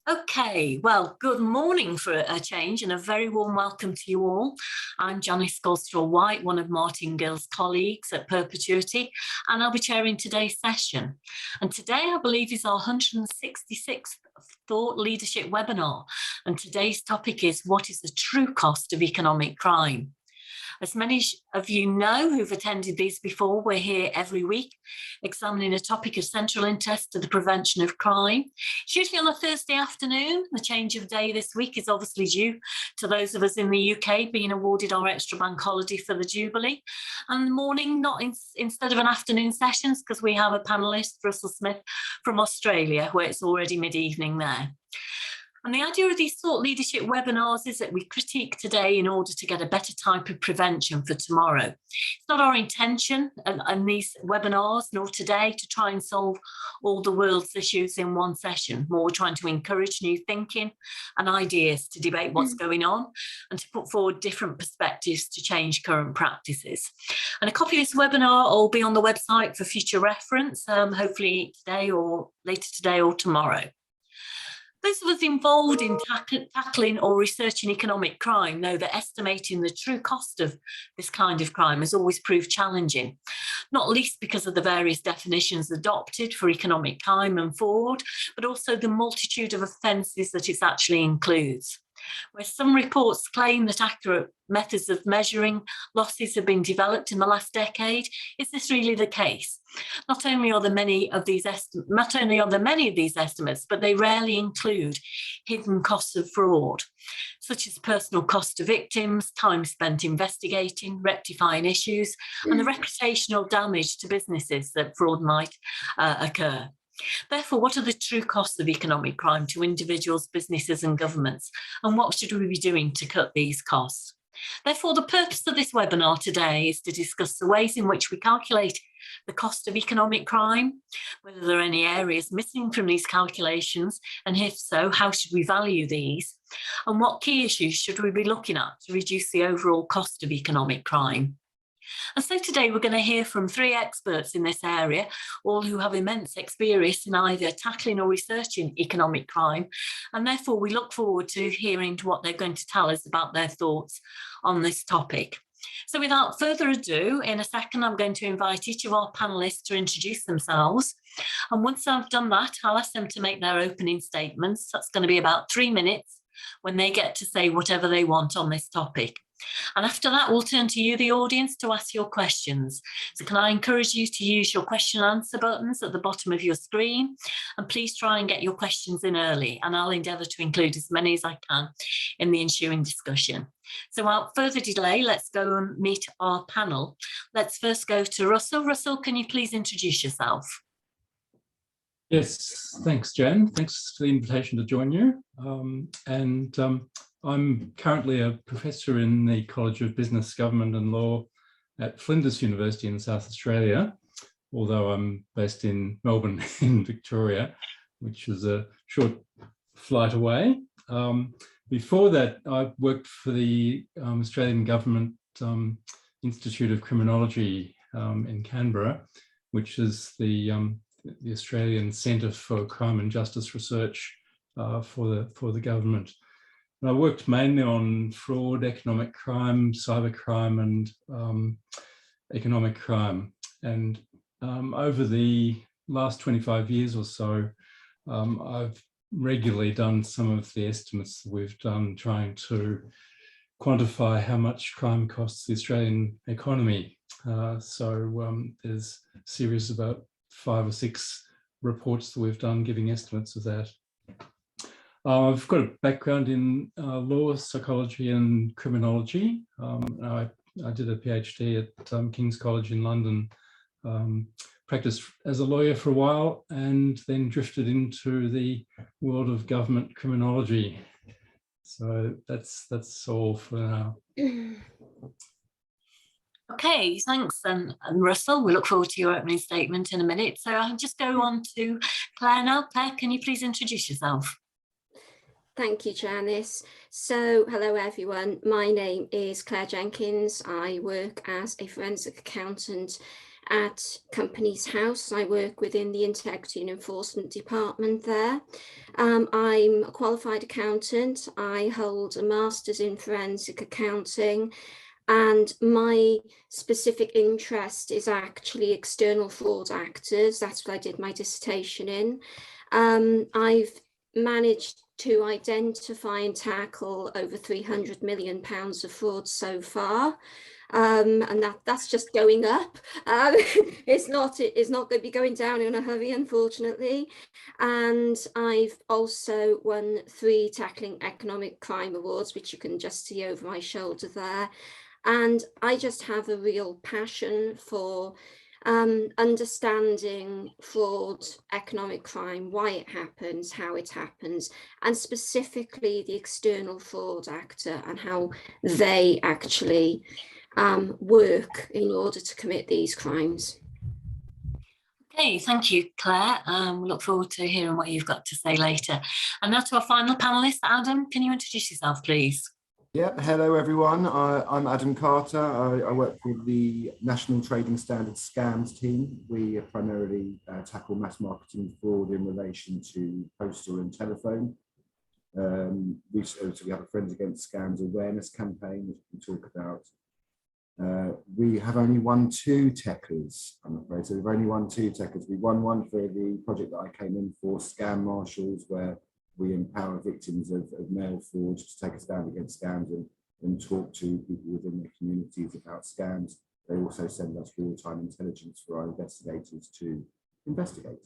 Okay, well, good morning for a change and a very warm welcome to you all. I'm Janice Goldstraw-White, one of Martin Gill's colleagues at Perpetuity, and I'll be chairing today's session. And today, I believe, is our 166th Thought Leadership webinar. And today's topic is, what is the true cost of economic crime? As many of you know who've attended these before, we're here every week examining a topic of central interest to the prevention of crime. It's usually on a Thursday afternoon. The change of day this week is obviously due to those of us in the UK being awarded our extra bank holiday for the Jubilee. And the morning, instead of an afternoon sessions, because we have a panellist, Russell Smith, from Australia, where it's already mid-evening there. And the idea of these thought leadership webinars is that we critique today in order to get a better type of prevention for tomorrow. It's not our intention in these webinars, nor today, to try and solve all the world's issues in one session. More, we're trying to encourage new thinking and ideas to debate what's going on and to put forward different perspectives to change current practices. And a copy of this webinar will be on the website for future reference, hopefully today or later today or tomorrow. Those of us involved in tackling or researching economic crime know that estimating the true cost of this kind of crime has always proved challenging, not least because of the various definitions adopted for economic crime and fraud, but also the multitude of offences that it actually includes. Where some reports claim that accurate methods of measuring losses have been developed in the last decade, is this really the case? Not only are there many of these estimates, but they rarely include hidden costs of fraud, such as personal cost to victims, time spent investigating, rectifying issues, and the reputational damage to businesses that fraud might occur. Therefore, what are the true costs of economic crime to individuals, businesses and governments? And what should we be doing to cut these costs? Therefore, the purpose of this webinar today is to discuss the ways in which we calculate the cost of economic crime, whether there are any areas missing from these calculations, and if so, how should we value these? And what key issues should we be looking at to reduce the overall cost of economic crime? And so today we're going to hear from three experts in this area, all who have immense experience in either tackling or researching economic crime. And therefore we look forward to hearing what they're going to tell us about their thoughts on this topic. So without further ado, in a second, I'm going to invite each of our panellists to introduce themselves. And once I've done that, I'll ask them to make their opening statements. That's going to be about 3 minutes when they get to say whatever they want on this topic. And after that, we'll turn to you, the audience, to ask your questions. So can I encourage you to use your question and answer buttons at the bottom of your screen? And please try and get your questions in early, and I'll endeavour to include as many as I can in the ensuing discussion. So without further delay, let's go and meet our panel. Let's first go to Russell. Russell, can you please introduce yourself? Yes, thanks, Jan. Thanks for the invitation to join you. I'm currently a professor in the College of Business, Government and Law at Flinders University in South Australia, although I'm based in Melbourne in Victoria, which is a short flight away. Before that, I worked for the Australian Government Institute of Criminology in Canberra, which is the Australian Centre for Crime and Justice Research for the government. And I worked mainly on fraud, economic crime, cybercrime and economic crime. And over the last 25 years or so, I've regularly done some of the estimates that we've done trying to quantify how much crime costs the Australian economy. There's a series of about 5 or 6 reports that we've done giving estimates of that. I've got a background in law, psychology and criminology. I did a PhD at King's College in London, practiced as a lawyer for a while and then drifted into the world of government criminology. So that's all for now. Okay, thanks, and Russell. We look forward to your opening statement in a minute. So I'll just go on to Claire now. Claire, can you please introduce yourself? Thank you, Janice. So, hello everyone. My name is Claire Jenkins. I work as a forensic accountant at Companies House. I work within the Integrity and Enforcement Department there. I'm a qualified accountant. I hold a master's in forensic accounting, and my specific interest is actually external fraud actors. That's what I did my dissertation in. I've managed to identify and tackle over £300 million of fraud so far. And that's just going up. It's not going to be going down in a hurry, unfortunately. And I've also won 3 Tackling Economic Crime Awards, which you can just see over my shoulder there. And I just have a real passion for understanding fraud, economic crime, why it happens, how it happens, and specifically the external fraud actor and how they actually work in order to commit these crimes. Okay, thank you, Claire. We look forward to hearing what you've got to say later. And now to our final panellist, Adam, can you introduce yourself, please? Yep, hello everyone. I'm Adam Carter. I work for the National Trading Standards Scams team. We primarily tackle mass marketing fraud in relation to postal and telephone. We have a Friends Against Scams awareness campaign, which we can talk about. We have only won 2 techers, I'm afraid. So we've only won 2 techers. We won one for the project that I came in for, Scam Marshals, where we empower victims of mail fraud to take a stand against scams and talk to people within their communities about scams. They also send us real-time intelligence for our investigators to investigate.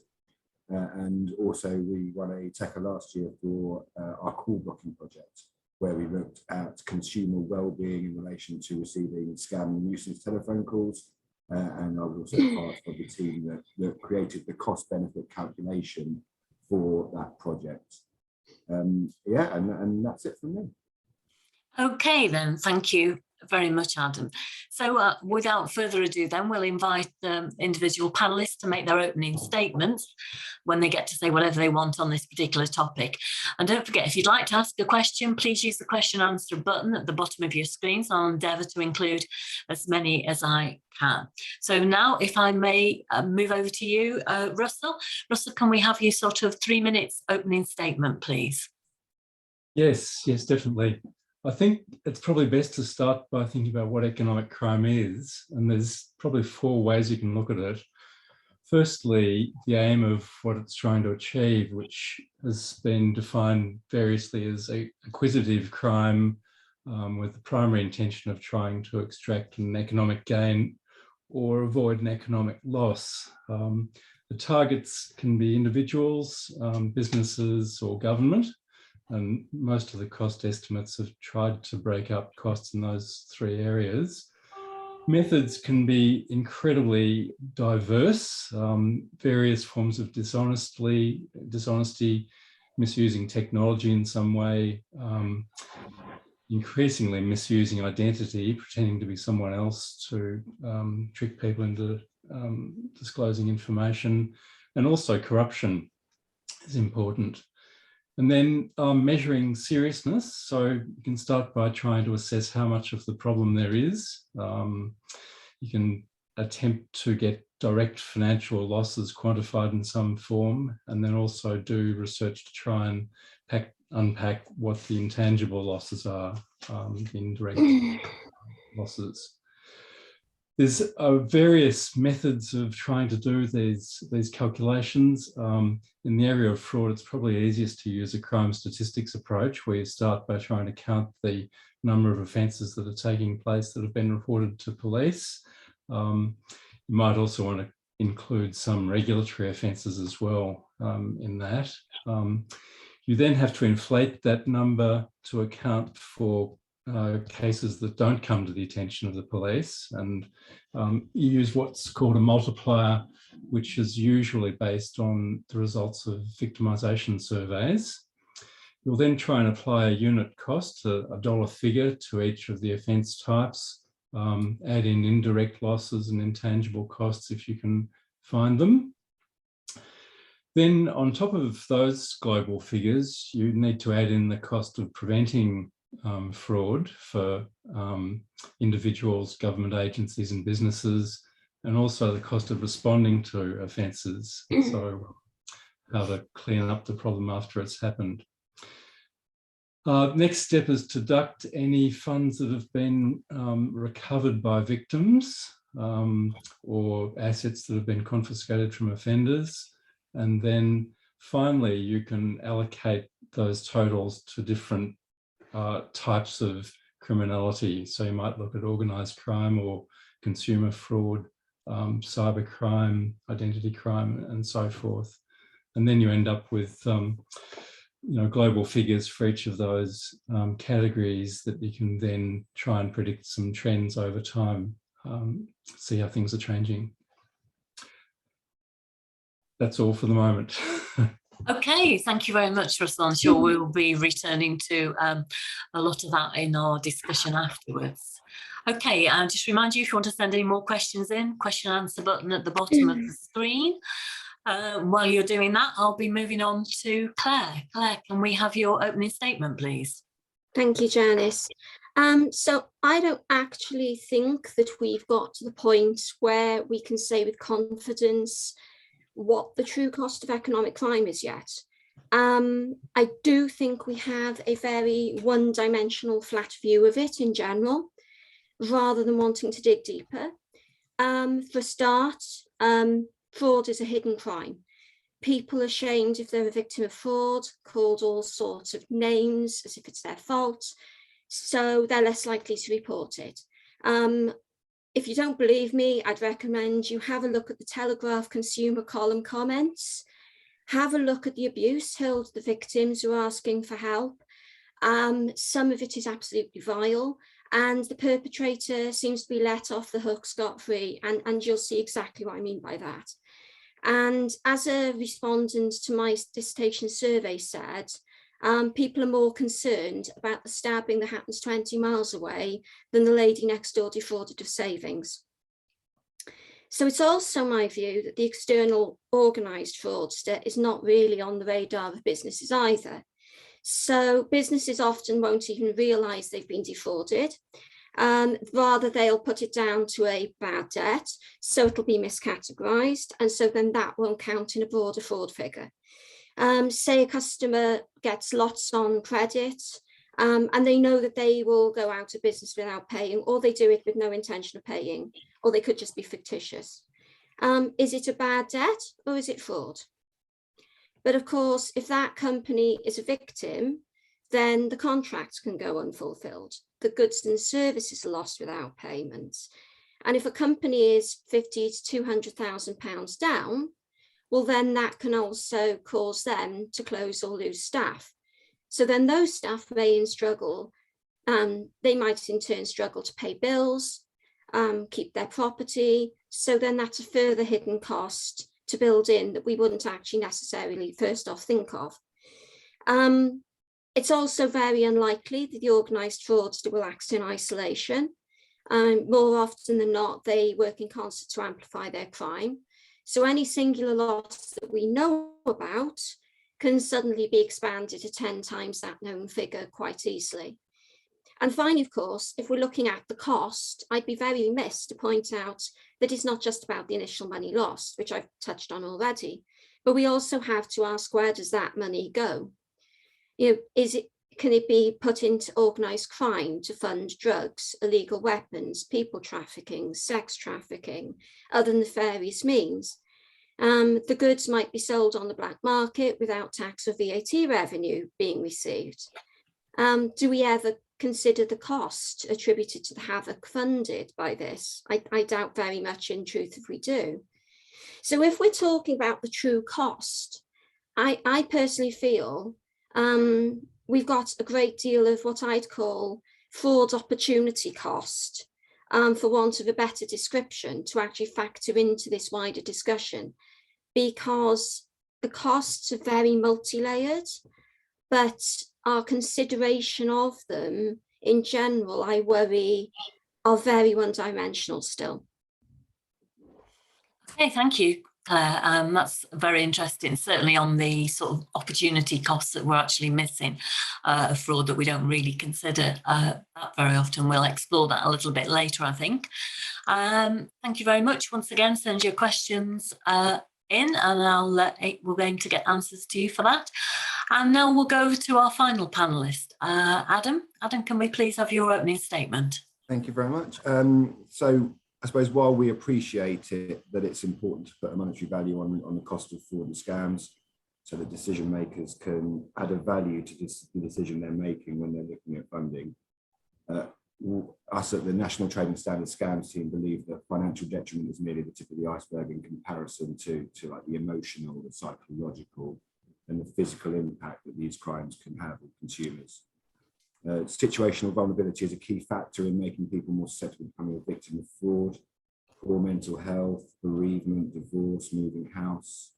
And also we won a techer last year for our call blocking project, where we looked at consumer well-being in relation to receiving scam and nuisance telephone calls. And I was also part of the team that created the cost-benefit calculation for that project. Yeah, and that's it from me. Okay, then, thank you very much, Adam. So without further ado, then we'll invite the individual panelists to make their opening statements when they get to say whatever they want on this particular topic. And don't forget, if you'd like to ask a question, please use the question answer button at the bottom of your screen. So I'll endeavour to include as many as I can. So now, if I may move over to you, Russell. Russell, can we have you sort of 3 minutes opening statement, please? Yes, definitely. I think it's probably best to start by thinking about what economic crime is, and there's probably 4 ways you can look at it. Firstly, the aim of what it's trying to achieve, which has been defined variously as acquisitive crime, with the primary intention of trying to extract an economic gain or avoid an economic loss. The targets can be individuals, businesses, or government. And most of the cost estimates have tried to break up costs in those 3 areas. Methods can be incredibly diverse, various forms of dishonesty, misusing technology in some way, increasingly misusing identity, pretending to be someone else to trick people into disclosing information, and also corruption is important. And then measuring seriousness. So you can start by trying to assess how much of the problem there is. You can attempt to get direct financial losses quantified in some form, and then also do research to try and unpack what the intangible losses are, indirect losses. There's various methods of trying to do these calculations. In the area of fraud, it's probably easiest to use a crime statistics approach, where you start by trying to count the number of offences that are taking place that have been reported to police. You might also want to include some regulatory offences as well in that. You then have to inflate that number to account for cases that don't come to the attention of the police, and you use what's called a multiplier, which is usually based on the results of victimisation surveys. You'll then try and apply a unit cost, a dollar figure to each of the offence types, add in indirect losses and intangible costs if you can find them. Then on top of those global figures, you need to add in the cost of preventing fraud for individuals, government agencies and businesses, and also the cost of responding to offences. So how to clean up the problem after it's happened. Next step is to deduct any funds that have been recovered by victims or assets that have been confiscated from offenders. And then finally, you can allocate those totals to different types of criminality. So you might look at organised crime or consumer fraud, cyber crime, identity crime, and so forth. And then you end up with global figures for each of those categories that you can then try and predict some trends over time, see how things are changing. That's all for the moment. Okay, thank you very much, Russell. I'm sure we'll be returning to a lot of that in our discussion afterwards. Okay, just remind you, if you want to send any more questions in, question and answer button at the bottom of the screen. While you're doing that, I'll be moving on to Claire. Claire, can we have your opening statement, please? Thank you, Janice. So I don't actually think that we've got to the point where we can say with confidence what the true cost of economic crime is yet. I do think we have a very one-dimensional flat view of it in general, rather than wanting to dig deeper. For a start, fraud is a hidden crime. People are shamed if they're a victim of fraud, called all sorts of names as if it's their fault, so they're less likely to report it. If you don't believe me, I'd recommend you have a look at the Telegraph consumer column comments, have a look at the abuse hurled at the victims who are asking for help. Some of it is absolutely vile, and the perpetrator seems to be let off the hook scot-free, and you'll see exactly what I mean by that. And as a respondent to my dissertation survey said, people are more concerned about the stabbing that happens 20 miles away than the lady next door defrauded of savings. So it's also my view that the external organised fraudster is not really on the radar of businesses either. So businesses often won't even realise they've been defrauded. Rather, they'll put it down to a bad debt, so it'll be miscategorised, and so then that won't count in a broader fraud figure. Say a customer gets lots on credit, and they know that they will go out of business without paying, or they do it with no intention of paying, or they could just be fictitious. Is it a bad debt or is it fraud? But of course, if that company is a victim, then the contract can go unfulfilled. The goods and services are lost without payment. And if a company is £50,000 to £200,000 down, well, then that can also cause them to close or lose staff. So then those staff may struggle. They might in turn struggle to pay bills, keep their property. So then that's a further hidden cost to build in that we wouldn't actually necessarily first off think of. It's also very unlikely that the organised fraudster will act in isolation. More often than not, they work in concert to amplify their crime. So any singular loss that we know about can suddenly be expanded to 10 times that known figure quite easily. And finally, of course, if we're looking at the cost, I'd be very remiss to point out that it's not just about the initial money lost, which I've touched on already, but we also have to ask, where does that money go? Can it be put into organised crime to fund drugs, illegal weapons, people trafficking, sex trafficking, other nefarious means? The goods might be sold on the black market without tax or VAT revenue being received. Do we ever consider the cost attributed to the havoc funded by this? I doubt very much, in truth, if we do. So if we're talking about the true cost, I personally feel we've got a great deal of what I'd call fraud opportunity cost, for want of a better description, to actually factor into this wider discussion, because the costs are very multi-layered, but our consideration of them in general, I worry, are very one-dimensional still. Okay, thank you. Claire. That's very interesting, certainly on the sort of opportunity costs that we're actually missing of fraud that we don't really consider that very often. We'll explore that a little bit later, I think. Thank you very much once again. Send your questions in and we're going to get answers to you for that. And now we'll go to our final panellist, Adam. Adam, can we please have your opening statement? Thank you very much. So I suppose while we appreciate it, that it's important to put a monetary value on the cost of fraud and scams, so that decision makers can add a value to the decision they're making when they're looking at funding. Us at the National Trading Standards Scams team believe that financial detriment is merely the tip of the iceberg in comparison to like the emotional, the psychological, and the physical impact that these crimes can have on consumers. Situational vulnerability is a key factor in making people more susceptible to becoming a victim of fraud. Poor mental health, bereavement, divorce, moving house,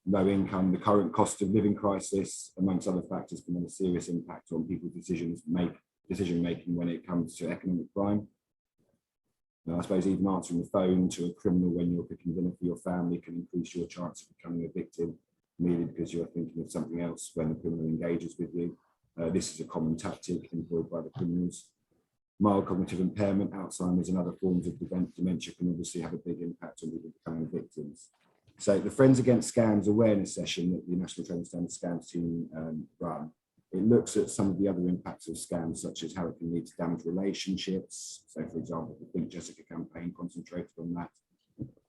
low income, the current cost of living crisis, amongst other factors, can have a serious impact on people's decision making when it comes to economic crime. I suppose even answering the phone to a criminal when you're cooking dinner for your family can increase your chance of becoming a victim, merely because you're thinking of something else when the criminal engages with you. This is a common tactic employed by the criminals. Mild cognitive impairment, Alzheimer's and other forms of dementia can obviously have a big impact on people becoming victims. So the Friends Against Scams awareness session that the National Trading Standards Scams team run, it looks at some of the other impacts of scams, such as how it can lead to damaged relationships. So for example, the Think Jessica campaign concentrated on that.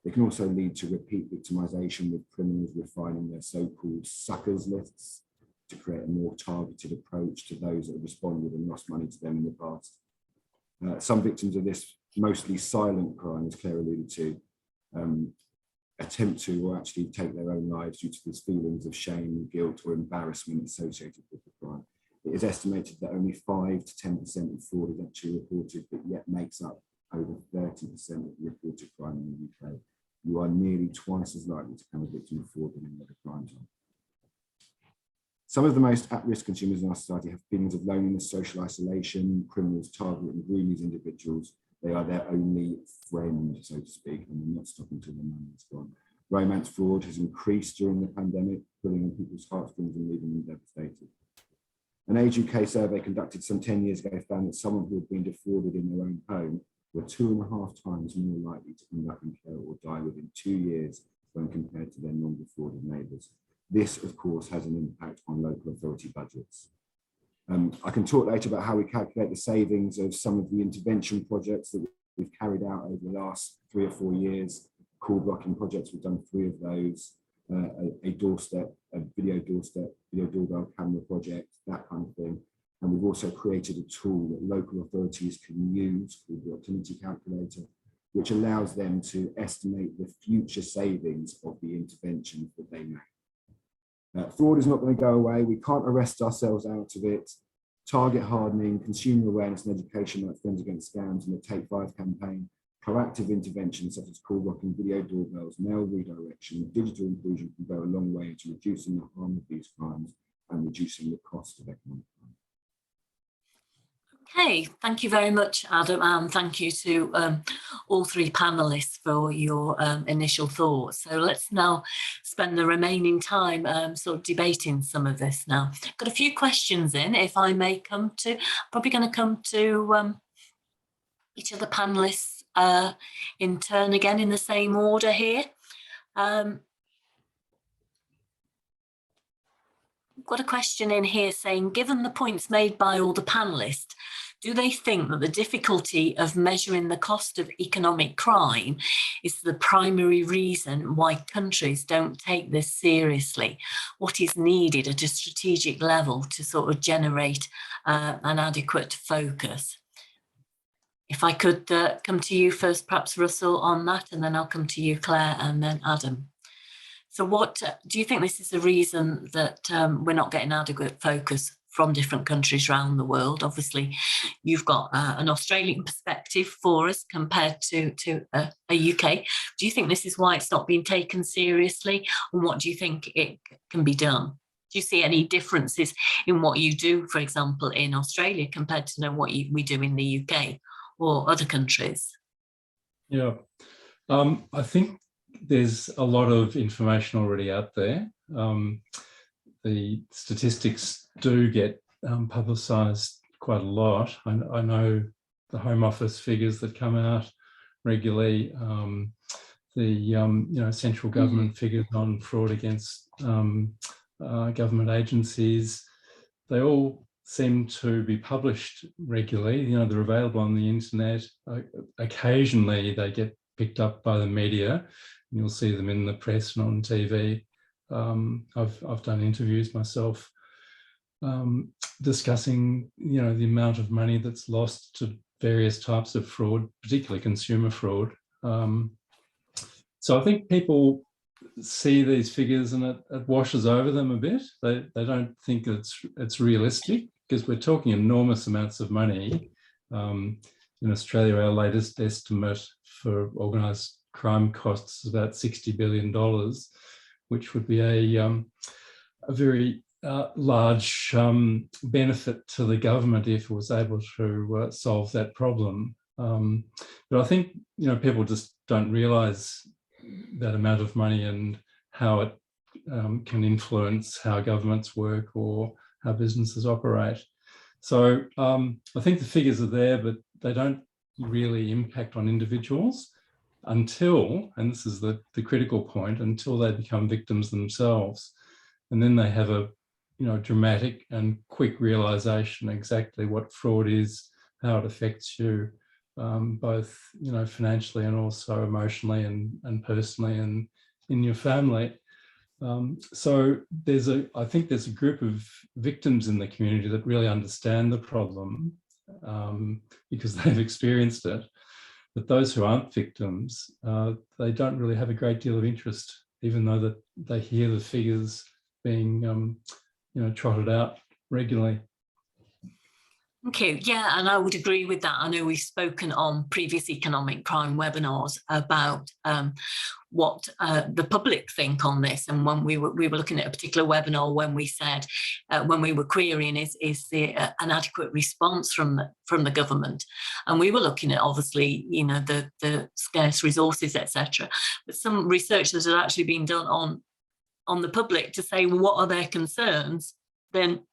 It can also lead to repeat victimization, with criminals refining their so-called suckers lists to create a more targeted approach to those that have responded and lost money to them in the past. Some victims of this mostly silent crime, as Claire alluded to, attempt to or actually take their own lives due to these feelings of shame, guilt or embarrassment associated with the crime. It is estimated that only 5 to 10% of fraud is actually reported, but yet makes up over 30% of reported crime in the UK. You are nearly twice as likely to become a victim of fraud than any other crime type. Some of the most at-risk consumers in our society have feelings of loneliness, social isolation. Criminals target and groom these individuals. They are their only friend, so to speak, and they're not stopping until the money is gone. Romance fraud has increased during the pandemic, pulling on people's heartstrings and leaving them devastated. An Age UK survey conducted some 10 years ago found that someone who had been defrauded in their own home were 2.5 times more likely to end up in care or die within 2 years when compared to their non-defrauded neighbours. This, of course, has an impact on local authority budgets. I can talk later about how we calculate the savings of some of the intervention projects that we've carried out over the last 3 or 4 years. Call blocking projects, we've done 3 of those. A video doorbell camera project, that kind of thing. And we've also created a tool that local authorities can use called the Opportunity Calculator, which allows them to estimate the future savings of the interventions that they make. Fraud is not going to go away. We can't arrest ourselves out of it. Target hardening, consumer awareness and education like Friends Against Scams and the Take 5 campaign, proactive interventions such as call blocking, video doorbells, mail redirection, digital inclusion can go a long way to reducing the harm of these crimes and reducing the cost of economic crime. Okay, thank you very much, Adam, and thank you to all 3 panellists for your initial thoughts. So let's now spend the remaining time sort of debating some of this now. Got a few questions in, if I may probably going to come to each of the panellists in turn again in the same order here. Got a question in here saying, given the points made by all the panellists, do they think that the difficulty of measuring the cost of economic crime is the primary reason why countries don't take this seriously? What is needed at a strategic level to sort of generate an adequate focus? If I could come to you first, perhaps Russell, on that, and then I'll come to you, Claire, and then Adam. So what do you think this is the reason that we're not getting adequate focus from different countries around the world? Obviously, you've got an Australian perspective for us compared to a UK. Do you think this is why it's not being taken seriously? And what do you think it can be done? Do you see any differences in what you do, for example, in Australia compared to what we do in the UK or other countries? Yeah, I think there's a lot of information already out there. The statistics do get publicised quite a lot. I know the Home Office figures that come out regularly, the central government figures on fraud against government agencies. They all seem to be published regularly. They're available on the internet. Occasionally they get picked up by the media. You'll see them in the press and on TV. I've done interviews myself discussing, the amount of money that's lost to various types of fraud, particularly consumer fraud. So I think people see these figures and it washes over them a bit. They don't think it's realistic, because we're talking enormous amounts of money. In Australia, our latest estimate for organised crime costs is about $60 billion, which would be a very large benefit to the government if it was able to solve that problem. But I think people just don't realise that amount of money and how it can influence how governments work or how businesses operate. So I think the figures are there, but they don't really impact on individuals until, and this is the critical point, until they become victims themselves. And then they have a dramatic and quick realisation exactly what fraud is, how it affects you, both financially and also emotionally and personally and in your family. So I think there's a group of victims in the community that really understand the problem because they've experienced it. But those who aren't victims, they don't really have a great deal of interest, even though that they hear the figures being trotted out regularly. Okay, yeah, and I would agree with that. I know we've spoken on previous economic crime webinars about what the public think on this. And when we were looking at a particular webinar, when we said, when we were querying, is there an adequate response from the government? And we were looking at, obviously, the scarce resources, etc. But some research that had actually been done on the public to say, well, what are their concerns? Then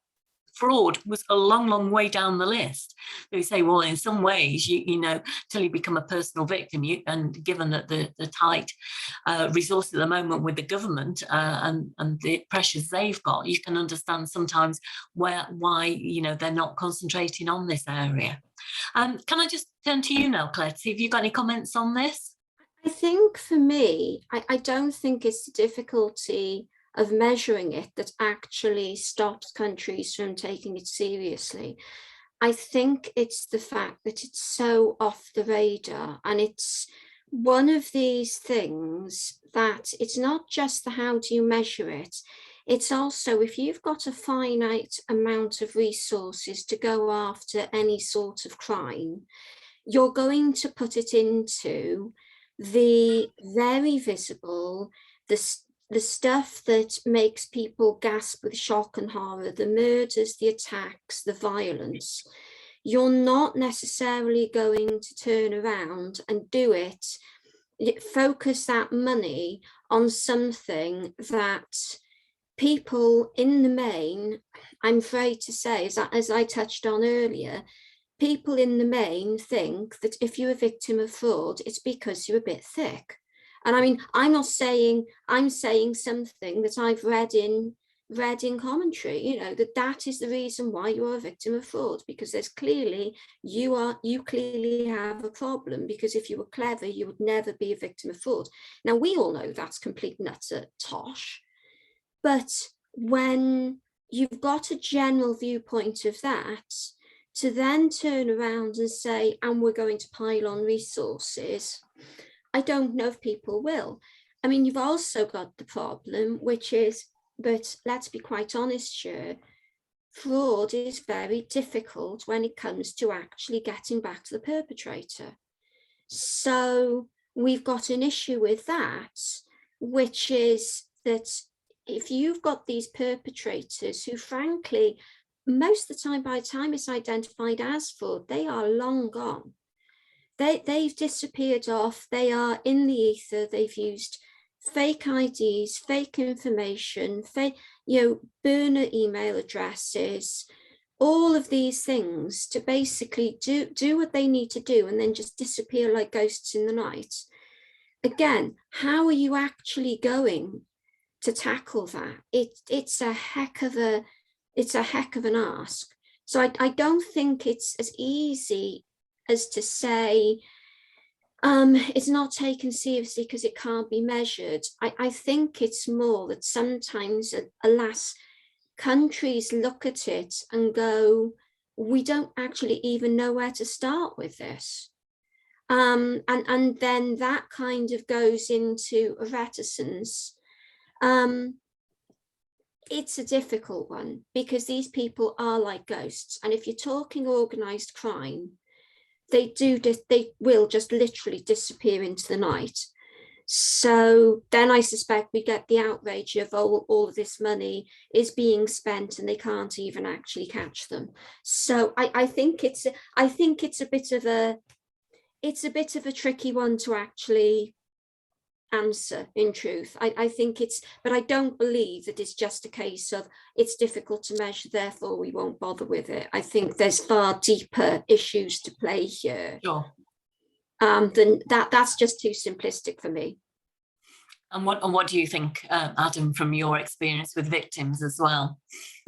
fraud was a long, long way down the list. They say, well, in some ways, till you become a personal victim, and given that the tight resources at the moment with the government and the pressures they've got, you can understand sometimes why they're not concentrating on this area. Can I just turn to you now, Claire, to see if you've got any comments on this? I think for me, I don't think it's the difficulty of measuring it that actually stops countries from taking it seriously. I think it's the fact that it's so off the radar, and it's one of these things that it's not just the how do you measure it, it's also if you've got a finite amount of resources to go after any sort of crime, you're going to put it into the very visible, the stuff that makes people gasp with shock and horror, the murders, the attacks, the violence. You're not necessarily going to turn around and do it, focus that money on something that people in the main, I'm afraid to say, as I touched on earlier, people in the main think that if you're a victim of fraud, it's because you're a bit thick. And I mean, I'm not saying, I'm saying something that I've read in commentary, that is the reason why you are a victim of fraud, because there's clearly, you clearly have a problem, because if you were clever, you would never be a victim of fraud. Now, we all know that's complete nutter tosh, but when you've got a general viewpoint of that, to then turn around and say, and we're going to pile on resources, I don't know if people will. I mean, you've also got the problem, which is, but let's be quite honest here, fraud is very difficult when it comes to actually getting back to the perpetrator. So we've got an issue with that, which is that if you've got these perpetrators who, frankly, most of the time, by the time it's identified as fraud, they are long gone. They've disappeared off, they are in the ether, they've used fake IDs, fake information, fake, burner email addresses, all of these things to basically do what they need to do and then just disappear like ghosts in the night. Again, how are you actually going to tackle that? It's a heck of an ask. So I don't think it's as easy as to say it's not taken seriously because it can't be measured. I think it's more that sometimes, alas, countries look at it and go, we don't actually even know where to start with this. And then that kind of goes into a reticence. It's a difficult one because these people are like ghosts. And if you're talking organised crime, they will just literally disappear into the night. So then I suspect we get the outrage of all of this money is being spent and they can't even actually catch them. So I think it's a bit of a tricky one to actually answer, in truth. I think but I don't believe that it's just a case of it's difficult to measure, therefore we won't bother with it. I think there's far deeper issues to play here. Sure. Then that's just too simplistic for me. And what do you think, Adam, from your experience with victims as well?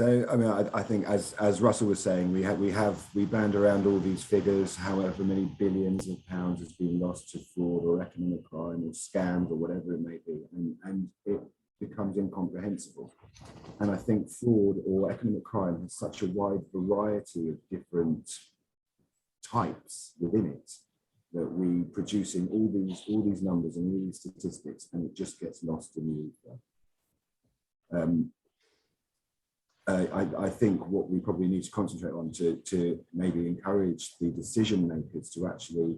So, I mean, I think as Russell was saying, we band around all these figures, however many billions of pounds has been lost to fraud or economic crime or scams or whatever it may be, and it becomes incomprehensible. And I think fraud or economic crime has such a wide variety of different types within it, that we producing all these numbers and all these statistics, and it just gets lost in the ether. I think what we probably need to concentrate on to maybe encourage the decision makers to actually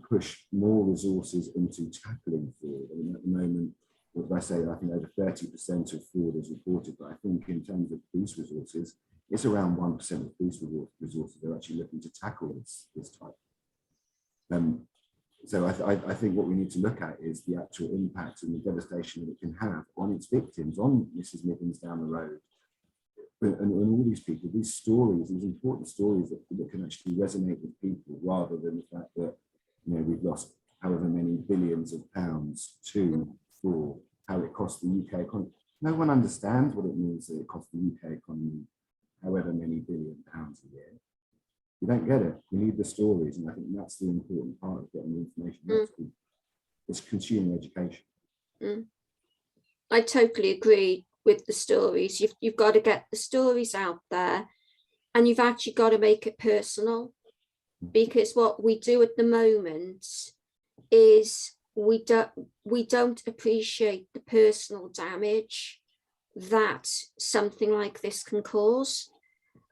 push more resources into tackling fraud. I mean, at the moment, as I say, I think over 30% of fraud is reported, but I think in terms of police resources, it's around 1% of police resources are actually looking to tackle this type. So I think what we need to look at is the actual impact and the devastation that it can have on its victims, on Mrs. Miggins down the road, and all these people, these stories, these important stories that can actually resonate with people, rather than the fact that, you know, we've lost however many billions of pounds for how it costs the UK economy. No one understands what it means that it costs the UK economy however many billion pounds a year. You don't get it. You need the stories, and I think that's the important part of getting the information. It's consumer education. I totally agree with the stories. You've got to get the stories out there, and you've actually got to make it personal, because what we do at the moment is we don't appreciate the personal damage that something like this can cause.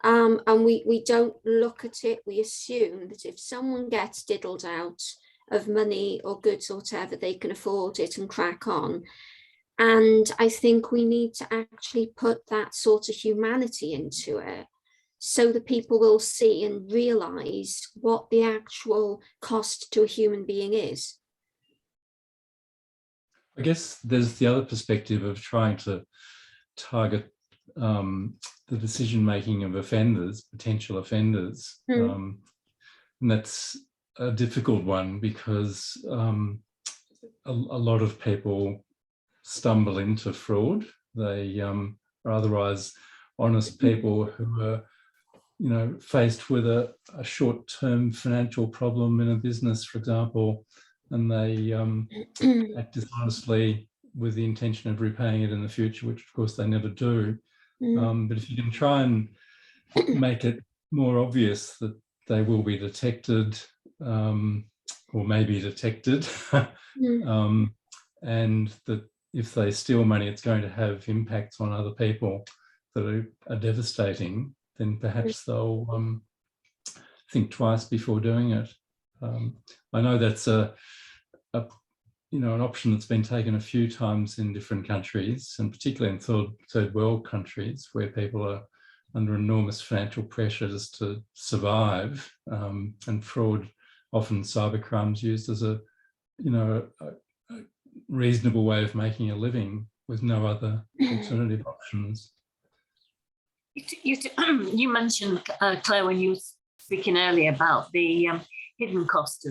And we don't look at it. We assume that if someone gets diddled out of money or goods or whatever, they can afford it and crack on. And I think we need to actually put that sort of humanity into it, so that people will see and realize what the actual cost to a human being is. I guess there's the other perspective of trying to target the decision-making of offenders, potential offenders. And that's a difficult one, because a lot of people stumble into fraud. They are otherwise honest people who are, you know, faced with a short-term financial problem in a business, for example, and they act dishonestly with the intention of repaying it in the future, which of course they never do. But if you can try and make it more obvious that they will be detected, or may be detected, and that if they steal money, it's going to have impacts on other people that are devastating, then perhaps they'll think twice before doing it. I know that's an option that's been taken a few times in different countries, and particularly in third world countries, where people are under enormous financial pressures to survive, and fraud, often cybercrime, is used as reasonable way of making a living with no other alternative options. You mentioned, Claire, when you were speaking earlier about the hidden cost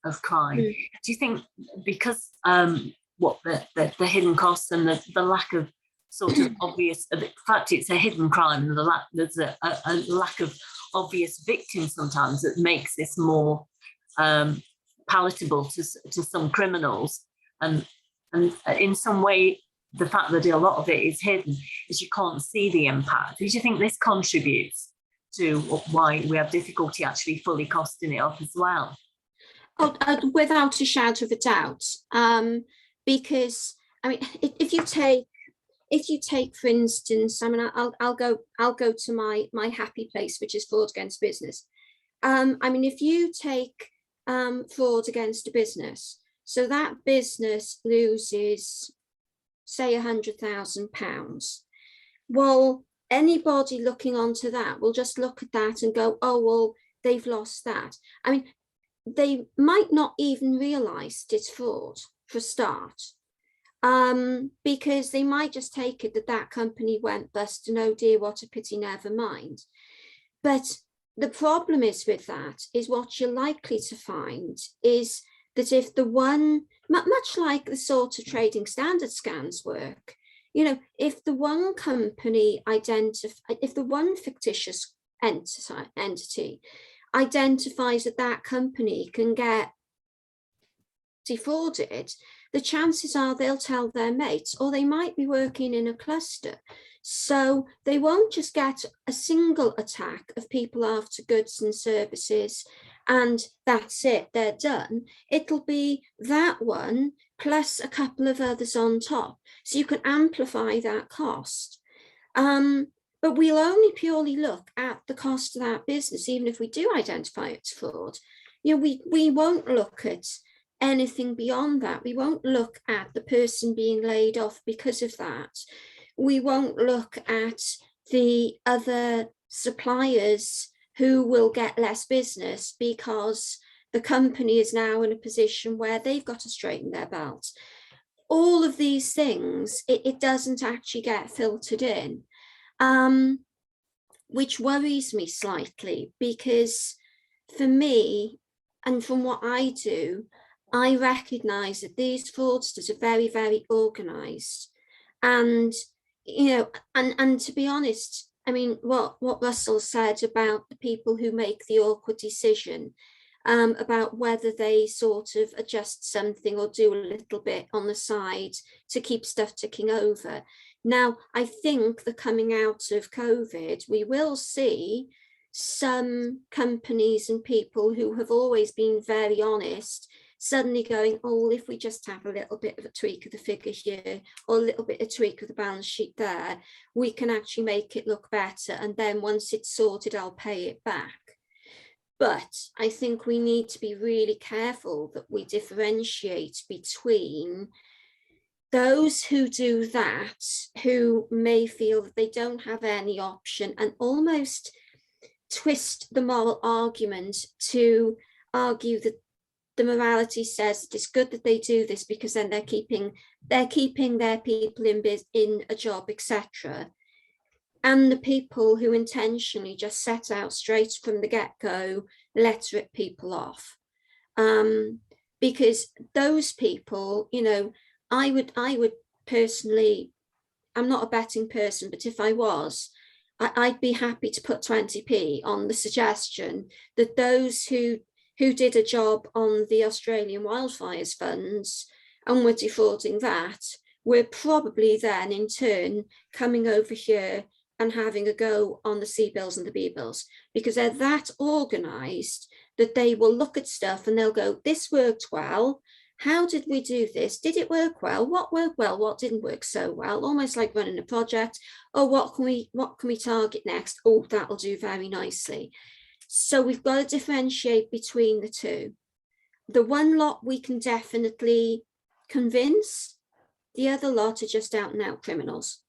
of crime. Do you think because the hidden costs and the lack of sort of obvious, in fact, it's a hidden crime, and there's a lack of obvious victims sometimes that makes this more palatable to some criminals, and in some way the fact that a lot of it is hidden is you can't see the impact. Do you think this contributes to why we have difficulty actually fully costing it up as well? Oh, without a shadow of a doubt, because I mean, if you take, for instance, I mean, I'll go to my happy place, which is fraud against business. I mean, if you take fraud against a business, so that business loses, say, £100,000. Well, anybody looking onto that will just look at that and go, oh, well, they've lost that. I mean, they might not even realise it's fraud for a start, because they might just take it that company went bust and oh dear, what a pity, never mind. But the problem is with that is what you're likely to find is that if the one, much like the sort of trading standard scams work, you know, if the one company if the one fictitious entity identifies that company can get defrauded, the chances are they'll tell their mates, or they might be working in a cluster. So they won't just get a single attack of people after goods and services and that's it, they're done. It'll be that one plus a couple of others on top. So you can amplify that cost. But we'll only purely look at the cost of that business, even if we do identify it's fraud. You know, we won't look at anything beyond that. We won't look at the person being laid off because of that. We won't look at the other suppliers who will get less business because the company is now in a position where they've got to straighten their belt. All of these things, it doesn't actually get filtered in, which worries me slightly, because for me, and from what I do, I recognise that these fraudsters are very, very organised. And, you know, and to be honest, I mean, what Russell said about the people who make the awkward decision about whether they sort of adjust something or do a little bit on the side to keep stuff ticking over. Now, I think that coming out of COVID, we will see some companies and people who have always been very honest suddenly going, oh, if we just have a little bit of a tweak of the figure here or a little bit of tweak of the balance sheet there, we can actually make it look better. And then once it's sorted, I'll pay it back. But I think we need to be really careful that we differentiate between those who do that, who may feel that they don't have any option and almost twist the moral argument to argue that the morality says it's good that they do this because then they're keeping their people in a job, etc. And the people who intentionally just set out straight from the get-go, let's rip people off. Because those people, you know, I would personally, I'm not a betting person, but if I was, I'd be happy to put 20p on the suggestion that those who did a job on the Australian wildfires funds and were defrauding that, were probably then in turn coming over here and having a go on the C bills and the B bills, because they're that organised that they will look at stuff and they'll go, this worked well. How did we do this? Did it work well? What worked well? What didn't work so well? Almost like running a project. Oh, what can we target next? Oh, that'll do very nicely. So we've got to differentiate between the two. The one lot we can definitely convince, the other lot are just out and out criminals.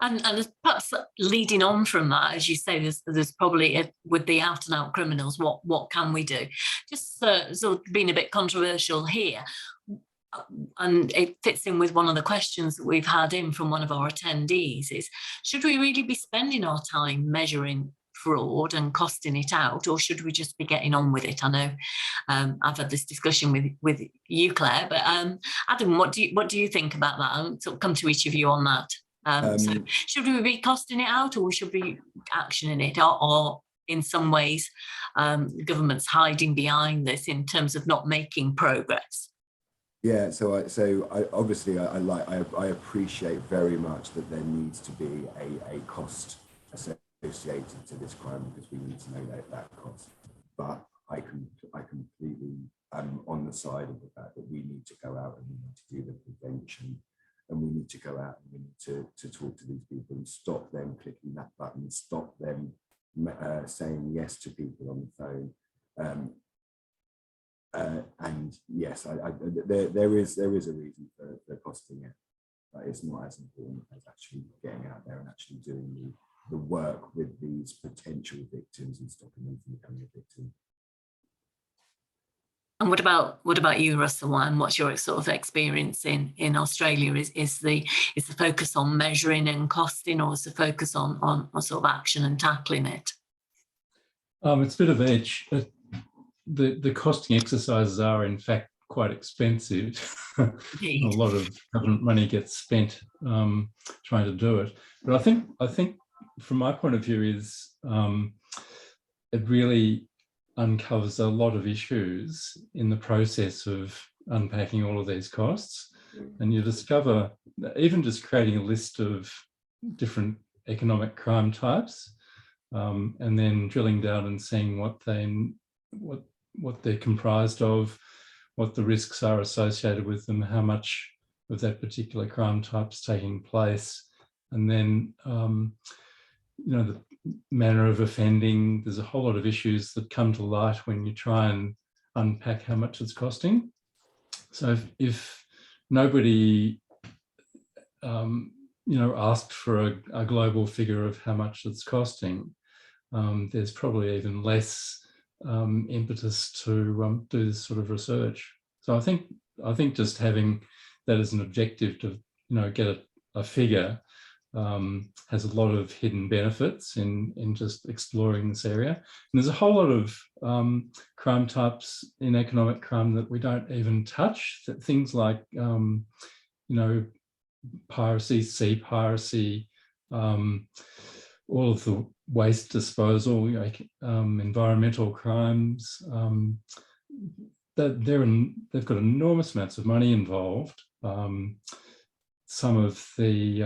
And perhaps leading on from that, as you say, there's probably, with the out and out criminals, what can we do? Just sort of being a bit controversial here, and it fits in with one of the questions that we've had in from one of our attendees, is should we really be spending our time measuring fraud and costing it out, or should we just be getting on with it? I know I've had this discussion with you, Claire, but Adam, what do you think about that? I'll sort of come to each of you on that. So should we be costing it out, or should we be actioning it, or in some ways government's hiding behind this in terms of not making progress? Yeah, so I obviously I appreciate very much that there needs to be a cost associated to this crime, because we need to know that cost. But I completely am on the side of the fact that we need to go out and we need to do the prevention, and we need to go out and we need to talk to these people and stop them clicking that button, stop them saying yes to people on the phone. And yes, there is a reason for costing it, but it's not as important as actually getting out there and actually doing the work with these potential victims and stopping them from becoming a victim. And what about you, Russell? And what's your sort of experience in Australia? Is the focus on measuring and costing, or is the focus on sort of action and tackling it? It's a bit of each. The costing exercises are in fact quite expensive. A lot of government money gets spent trying to do it. But I think from my point of view is it really uncovers a lot of issues in the process of unpacking all of these costs. And you discover that even just creating a list of different economic crime types, and then drilling down and seeing what they're comprised of, what the risks are associated with them, how much of that particular crime type's taking place, and then the manner of offending. There's a whole lot of issues that come to light when you try and unpack how much it's costing. So if nobody asked for a global figure of how much it's costing, there's probably even less impetus to do this sort of research. So I think just having that as an objective to get a figure has a lot of hidden benefits in just exploring this area. And there's a whole lot of crime types in economic crime that we don't even touch. Things like piracy, sea piracy, all of the waste disposal, environmental crimes. They've got enormous amounts of money involved. Some of the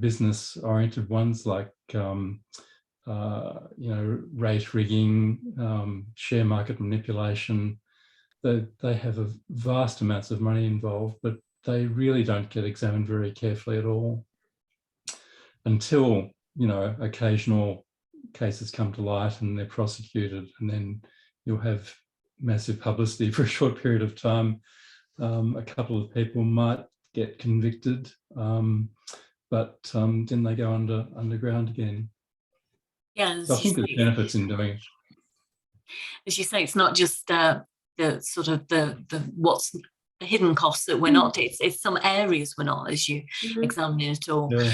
business-oriented ones like rate rigging, share market manipulation, they have a vast amounts of money involved, but they really don't get examined very carefully at all until occasional cases come to light and they're prosecuted, and then you'll have massive publicity for a short period of time. A couple of people might get convicted, but then they go underground again. Yeah, so I think there's benefits in doing it. As you say, it's not just the sort of the what's the hidden costs that we're not. It's some areas we're not, as you examine it all. Yeah.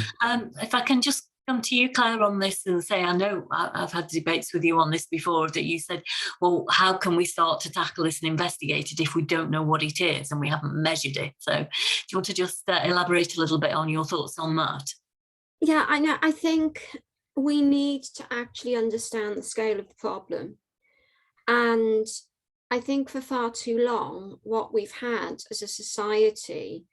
If I can just come to you, Claire, on this and say, I know I've had debates with you on this before, that you said, well, how can we start to tackle this and investigate it if we don't know what it is and we haven't measured it? So do you want to just elaborate a little bit on your thoughts on that? Yeah, I know. I think we need to actually understand the scale of the problem. And I think for far too long, what we've had as a society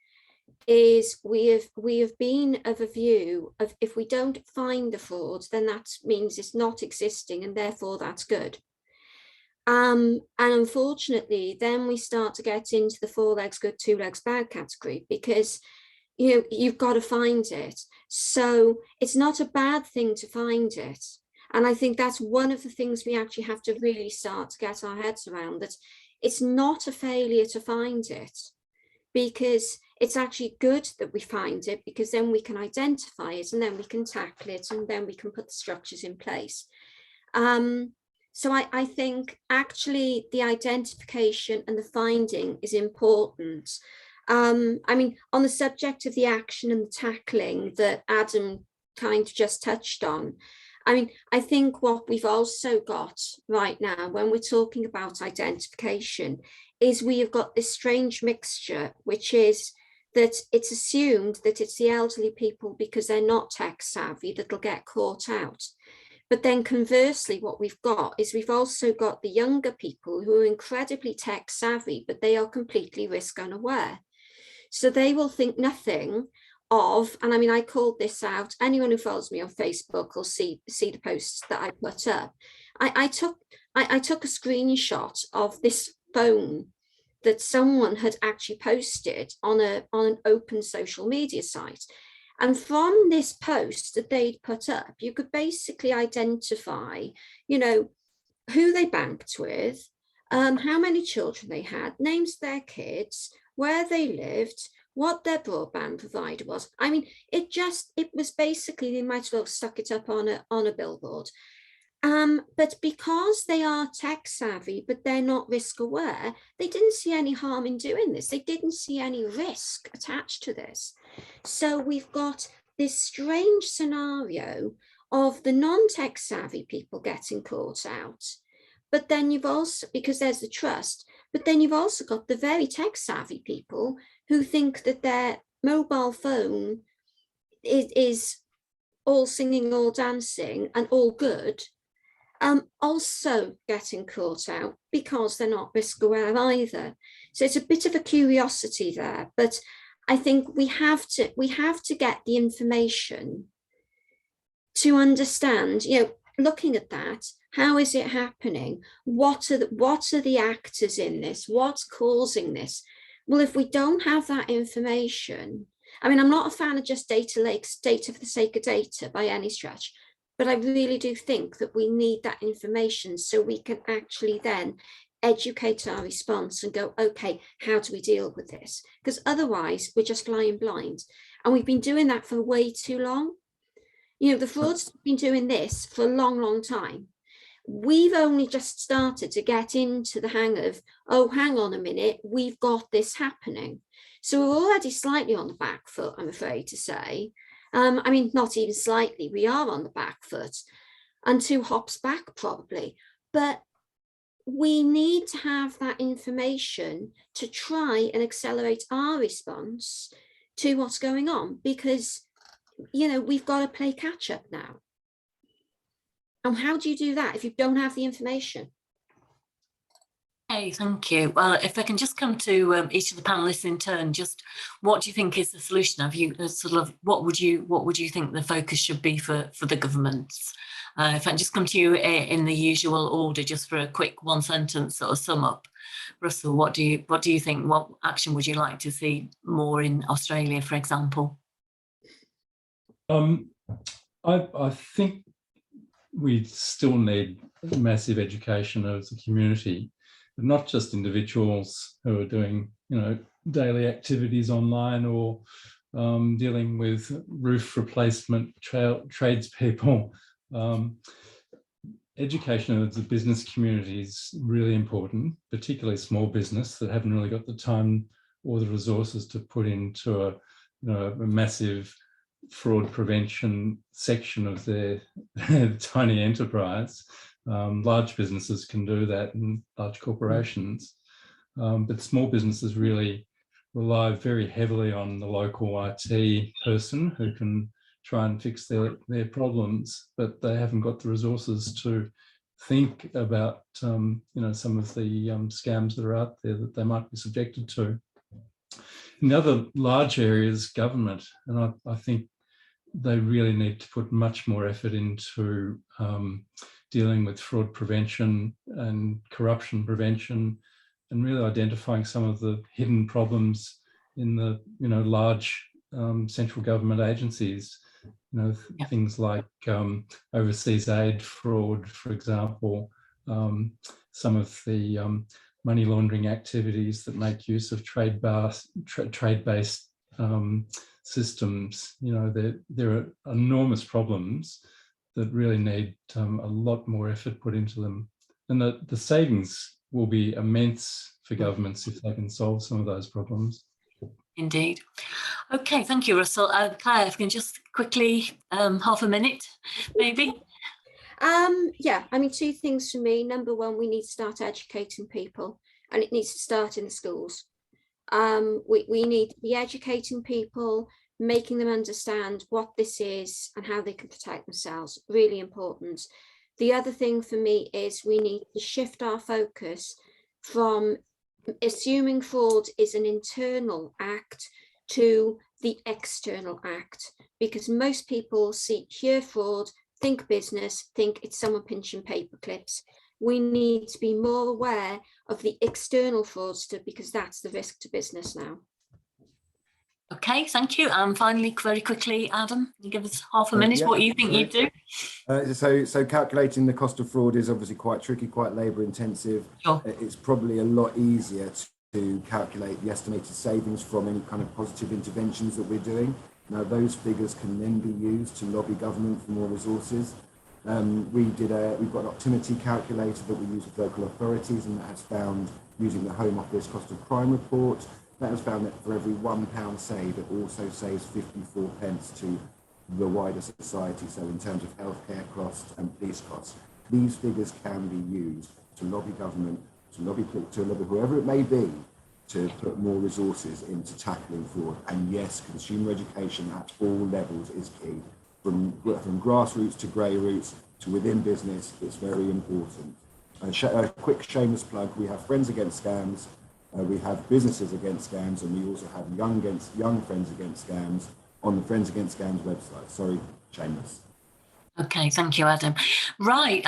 is we have been of a view of, if we don't find the fraud, then that means it's not existing, and therefore that's good. And unfortunately, then we start to get into the 4 legs good, 2 legs bad category, because you've got to find it. So it's not a bad thing to find it. And I think that's one of the things we actually have to really start to get our heads around, that it's not a failure to find it, because it's actually good that we find it, because then we can identify it and then we can tackle it and then we can put the structures in place. So I think actually the identification and the finding is important. I mean, on the subject of the action and the tackling that Adam kind of just touched on, I mean, I think what we've also got right now when we're talking about identification is we have got this strange mixture, which is that it's assumed that it's the elderly people because they're not tech savvy that'll get caught out. But then conversely, what we've got is we've also got the younger people who are incredibly tech savvy, but they are completely risk unaware. So they will think nothing of, and I mean, I called this out, anyone who follows me on Facebook will see the posts that I put up. I took a screenshot of this phone that someone had actually posted on an open social media site. And from this post that they'd put up, you could basically identify, you know, who they banked with, how many children they had, names of their kids, where they lived, what their broadband provider was. I mean, it was basically, they might as well stuck it up on a billboard. But because they are tech savvy, but they're not risk aware, they didn't see any harm in doing this. They didn't see any risk attached to this. So we've got this strange scenario of the non-tech savvy people getting caught out. But then you've also, because there's the trust, but then you've also got the very tech savvy people who think that their mobile phone is all singing, all dancing and all good. Also getting caught out because they're not risk aware either. So it's a bit of a curiosity there, but I think we have to get the information to understand, you know, looking at that, how is it happening? What are the actors in this? What's causing this? Well, if we don't have that information, I mean, I'm not a fan of just data lakes, data for the sake of data by any stretch. But I really do think that we need that information so we can actually then educate our response and go, okay, how do we deal with this? Because otherwise we're just flying blind. And we've been doing that for way too long. You know, the fraudsters have been doing this for a long, long time. We've only just started to get into the hang of, oh, hang on a minute, we've got this happening. So we're already slightly on the back foot, I'm afraid to say. I mean, not even slightly, we are on the back foot and 2 hops back probably, but we need to have that information to try and accelerate our response to what's going on, because, you know, we've got to play catch up now. And how do you do that if you don't have the information? Hey, thank you. Well, if I can just come to each of the panelists in turn, just what do you think is the solution? Have you sort of, what would you think the focus should be for the governments? If I can just come to you in the usual order, just for a quick 1 sentence sort of sum up. Russell, what do you think? What action would you like to see more in Australia, for example? I think we still need massive education of the community, but not just individuals who are doing, you know, daily activities online or dealing with roof replacement tradespeople. Education of the business community is really important, particularly small business that haven't really got the time or the resources to put into a massive fraud prevention section of their tiny enterprise. Large businesses can do that, and large corporations, but small businesses really rely very heavily on the local IT person who can try and fix their problems, but they haven't got the resources to think about some of the scams that are out there that they might be subjected to. In the other large areas, government, and I think they really need to put much more effort into dealing with fraud prevention and corruption prevention, and really identifying some of the hidden problems in the large central government agencies. Things like overseas aid fraud, for example, some of the money laundering activities that make use of trade-based systems. You know, there are enormous problems that really need a lot more effort put into them. And the savings will be immense for governments if they can solve some of those problems. Indeed. Okay, thank you, Russell. Claire, if you can just quickly, half a minute, maybe. Yeah, I mean, two things for me. Number one, we need to start educating people, and it needs to start in the schools. We need to be educating people, making them understand what this is and how they can protect themselves. Really important. The other thing for me is we need to shift our focus from assuming fraud is an internal act to the external act, because most people hear fraud, think business, think it's someone pinching paper clips. We need to be more aware of the external fraudster, because that's the risk to business now. Okay, thank you. And finally, very quickly, Adam, can you give us half a minute what you think you'd do? So calculating the cost of fraud is obviously quite tricky, quite labour intensive. Sure. It's probably a lot easier to calculate the estimated savings from any kind of positive interventions that we're doing. Now, those figures can then be used to lobby government for more resources. We've got an optimity calculator that we use with local authorities, and that has found, using the Home Office cost of crime report, that has found that for every £1 saved, it also saves 54 pence to the wider society. So in terms of healthcare costs and police costs, these figures can be used to lobby government, to lobby whoever it may be, to put more resources into tackling fraud. And yes, consumer education at all levels is key. From grassroots to grey roots to within business, it's very important. A quick shameless plug, we have Friends Against Scams, we have Businesses Against Scams, and we also have Young Friends Against Scams on the Friends Against Scams website. Sorry, shameless. Okay, thank you, Adam. Right,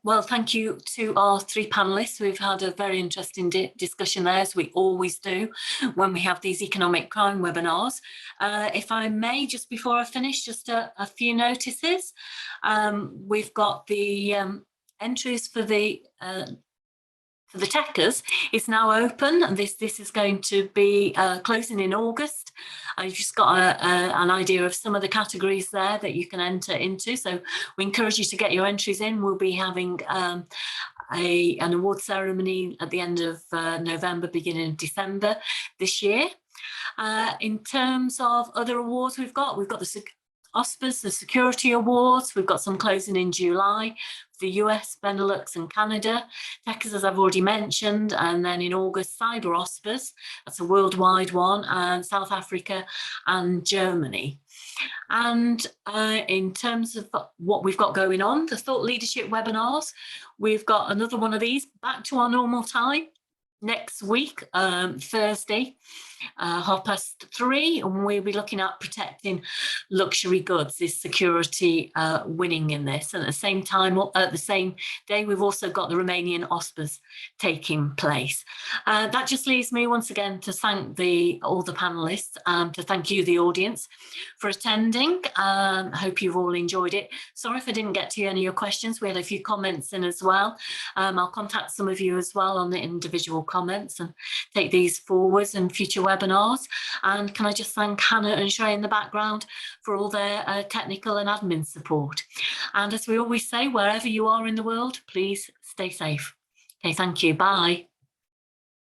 well, thank you to our three panellists. We've had a very interesting discussion there, as we always do when we have these economic crime webinars. If I may, just before I finish, just a few notices. We've got the entries for the techers is now open, and this is going to be closing in August. You've just got an idea of some of the categories there that you can enter into, so we encourage you to get your entries in. We'll be having an award ceremony at the end of November, beginning of December this year. In terms of other awards we've got the OSPAs, the Security Awards. We've got some closing in July, the US, Benelux and Canada. Techers, as I've already mentioned, and then in August, Cyber OSPAs, that's a worldwide one, and South Africa and Germany. And in terms of what we've got going on, the Thought Leadership webinars, we've got another one of these back to our normal time next week, Thursday, 3:30, and we'll be looking at protecting luxury goods. Is security winning in this? And at the same time, at the same day, we've also got the Romanian OSPAs taking place. That just leaves me once again to thank all the panelists, to thank you, the audience, for attending. I hope you've all enjoyed it. Sorry if I didn't get to any of your questions. We had a few comments in as well. I'll contact some of you as well on the individual comments and take these forwards in future webinars. And can I just thank Hannah and Shrey in the background for all their technical and admin support. And as we always say, wherever you are in the world, please stay safe. Okay, thank you. Bye.